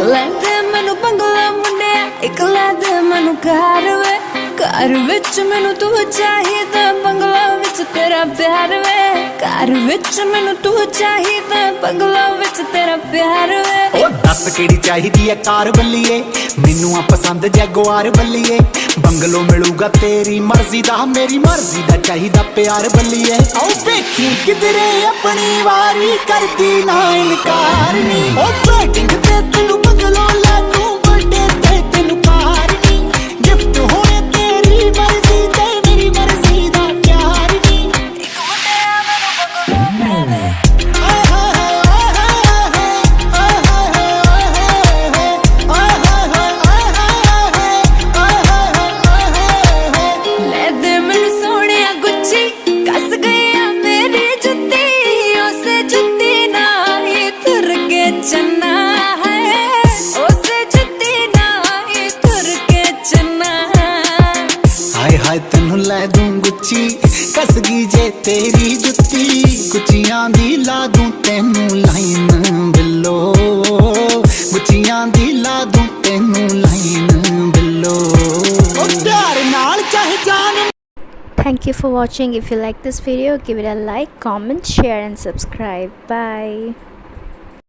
ਲੈ ਦੇ ਮੈਨੂੰ ਬੰਗਲਾ ਮੁੰਡਿਆ, ਇੱਕ ਲੈ ਦੇ ਮੈਨੂੰ ਘਰ ਵੇ। ਘਰ ਵਿੱਚ ਮੈਨੂੰ ਤੂੰ ਚਾਹੀਦਾ, ਬੰਗਲਾ ਵਿੱਚ ਤੇਰਾ ਪਿਆਰ ਵੇ। ਘਰ ਵਿੱਚ ਮੈਨੂੰ ਤੂੰ ਚਾਹੀਦਾ, ਬੰਗਲਾ ਵਿੱਚ ਤੇਰਾ ਪਿਆਰ ਵੇ। ਉਹ ਦੱਸ ਕਿਹੜੀ ਚਾਹੀਦੀ ਐ ਕਾਰ ਬੱਲੀਏ, ਮੈਨੂੰ ਆ ਪਸੰਦ ਜੈਗੁਆਰ ਬੱਲੀਏ। ਬੰਗਲੋ ਮਿਲੂਗਾ ਤੇਰੀ ਮਰਜ਼ੀ ਦਾ, ਮੇਰੀ ਮਰਜ਼ੀ ਦਾ ਚਾਹੀਦਾ ਪਿਆਰ ਬੱਲੀਏ। ਆਓ ਵੇਖੀ ਕਿਧਰੇ ਆਪਣੀ ਵਾਰੀ, ਕਰਦੀ ਨਾ ਇਨਕਾਰ ਨੀ। ਉਹ ਵੇਟਿੰਗ ਤੇ ਤੈਨੂੰ ਬੰਗਲੋ ਲੈ ਦੂੰ, ਬਰਥਡੇ ਤੇ ਤੈਨੂੰ ਕਾਰ ਨੀ। ਗਿਫਟ ਹੋਏ ਤੇਰੀ ਮਰਜ਼ੀ ਤੇ ਮੇਰੀ ਮਰਜ਼ੀ ਦਾ ਪਿਆਰ ਨੀ। ਇੱਕ ਮੁੰਡਿਆ ਮੈਨੂੰ ਬੰਗਲਾ ਦੇ। ਲੈ ਦੇ ਮੈਨੂੰ ਸੋਹਣਿਆ ਗੁੱਚੀ, ਕੱਸ ਗਈ ਆ ਮੇਰੀ ਜੁੱਤੀ। ਉਸੇ ਜੁੱਤੀ ਨਾਲ ਹੀ ਤੁਰ ਕੇ ਚੰਨਾ ਹੈ, ਉਸੇ ਜੁੱਤੀ ਨਾਲ ਹੀ ਤੁਰ ਕੇ ਚੰਨਾ। ਹਾਏ ਹਾਏ ਤੈਨੂੰ ਲੈ ਦੂੰ ਗੁੱਚੀ, ਕੱਸ ਗਈ ਜੇ ਤੇਰੀ ਜੁੱਤੀ। ਗੁੱਚੀਆਂ ਦੀ ਲਾ ਦੂੰ ਤੈਨੂੰ ਲਾਈਨ ਬਿੱਲੋ, ਗੁੱਚੀਆਂ ਦੀ ਲਾ ਦੂੰ ਤੈਨੂੰ ਲਾਈਨ ਬਿੱਲੋ। ਉਹ ਪਿਆਰ ਨਾਲ ਚਾਹੇ ਜਾਨ। Thank you for watching. If you like this video, give it a like, comment, share and subscribe. Bye.